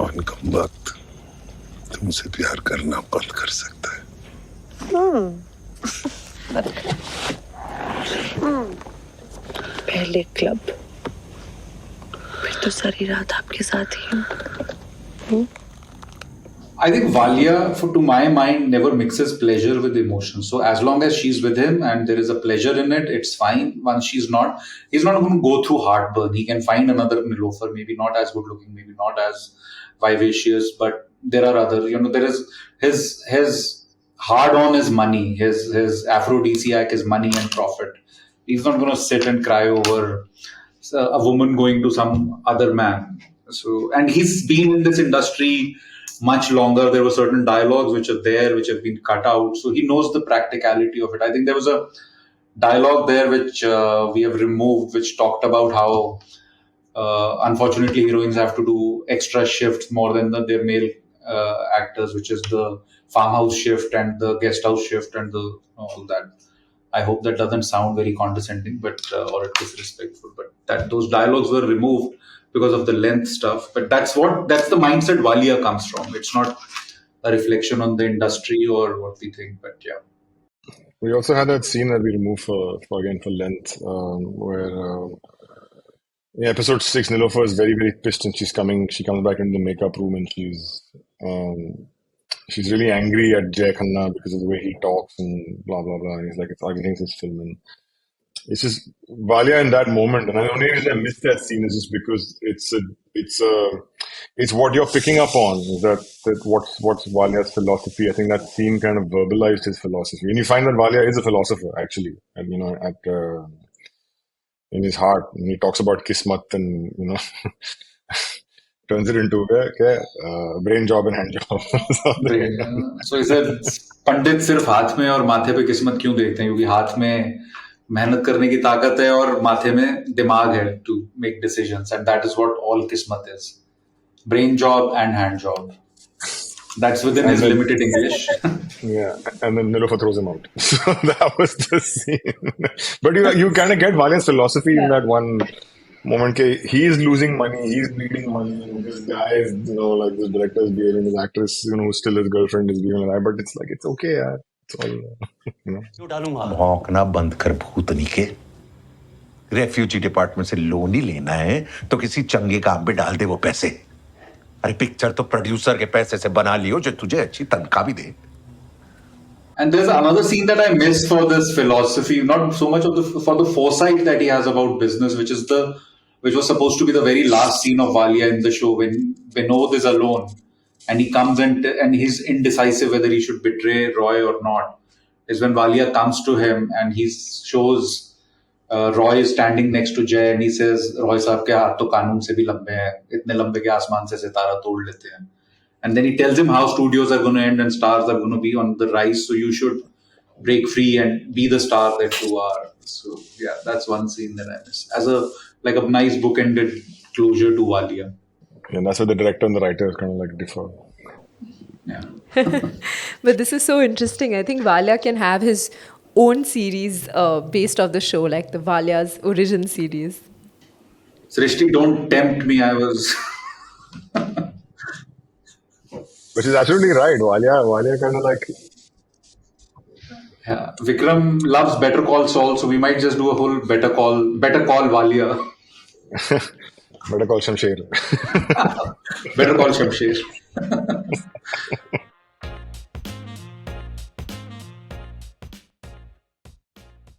कौन कम वक्त तुमसे प्यार करना बंद कर सकता है? पहले क्लब, फिर तो सारी रात आपके साथ ही हूँ। I think Walia, to my mind, never mixes pleasure with emotion. So as long as she's with him and there is a pleasure in it, it's fine. Once she's not, he's not going to go through heartburn. He can find another Niloufer, maybe not as good looking, maybe not as vivacious, but there are other. There is his hard on is money. His aphrodisiac is money and profit. He's not going to sit and cry over a woman going to some other man. So, and he's been in this industry much longer. There were certain dialogues which are there, which have been cut out. So he knows the practicality of it. I think there was a dialogue there which we have removed, which talked about how unfortunately heroines have to do extra shifts more than their male actors, which is the farmhouse shift and the guest house shift and all that. I hope that doesn't sound very condescending, but or disrespectful. But that those dialogues were removed because of the length stuff. But that's the mindset Walia comes from. It's not a reflection on the industry or what we think. But yeah. We also had that scene that we removed for length, where in episode 6, Niloufer is very, very pissed and she comes back into the makeup room and she's really angry at Jay Khanna because of the way he talks and blah, blah, blah. And he's like, it's against his film. And it's just Walia in that moment. And the only reason I missed that scene is just because it's what you're picking up on, is that what's Walia's philosophy. I think that scene kind of verbalized his philosophy. And you find that Walia is a philosopher, actually. And, in his heart. And he talks about kismat and, turns it into brain job and hand job. So he said, पंडित सिर्फ हाथ में और माथे पे किस्मत क्यों देखते हैं? क्योंकि हाथ में मेहनत करने की ताकत है और माथे में दिमाग है to make decisions, and that is what all kismat is. Brain job and hand job. That's within his limited English. Yeah, and then Niloufer throws him out. So that was the scene. But you kind of get Walia's philosophy in that one moment. He is losing money, he's bleeding money. This guy is, like this director is behaving, this actress, who's still his girlfriend is behaving like that. But it's like, it's okay, yaar. It's all, भौंकना बंद कर भूतनी के। Refugee department से loan ही लेना है तो किसी चंगे काम पे डाल दे वो पैसे। अरे पिक्चर तो प्रोड्यूसर के पैसे से बना लियो जो तुझे अच्छी तनख्वाह भी दे। And there's another scene that I missed for this philosophy, not so much for the foresight that he has about business, which was supposed to be the very last scene of Walia in the show when Vinod is alone and he comes and he's indecisive whether he should betray Roy or not. Is when Walia comes to him and he shows Roy is standing next to Jay and he says, Roy साहब के हाथ तो कानून से भी लंबे हैं, इतने लंबे के आसमान से सितारा तोड़ लेते हैं. And then he tells him how studios are going to end and stars are going to be on the rise. So you should break free and be the star that you are. So yeah, that's one scene that I miss. As a nice book-ended closure to Walia. And that's where the director and the writer kind of like differ. Yeah. But this is so interesting. I think Walia can have his own series based off the show, like the Walia's origin series. Srishti, don't tempt me. I was... Which is absolutely right. Walia kind of like... Yeah. Vikram loves Better Call Saul, so we might just do a whole Better Call Walia. Better Call Shamsher. Better Call Shamsher.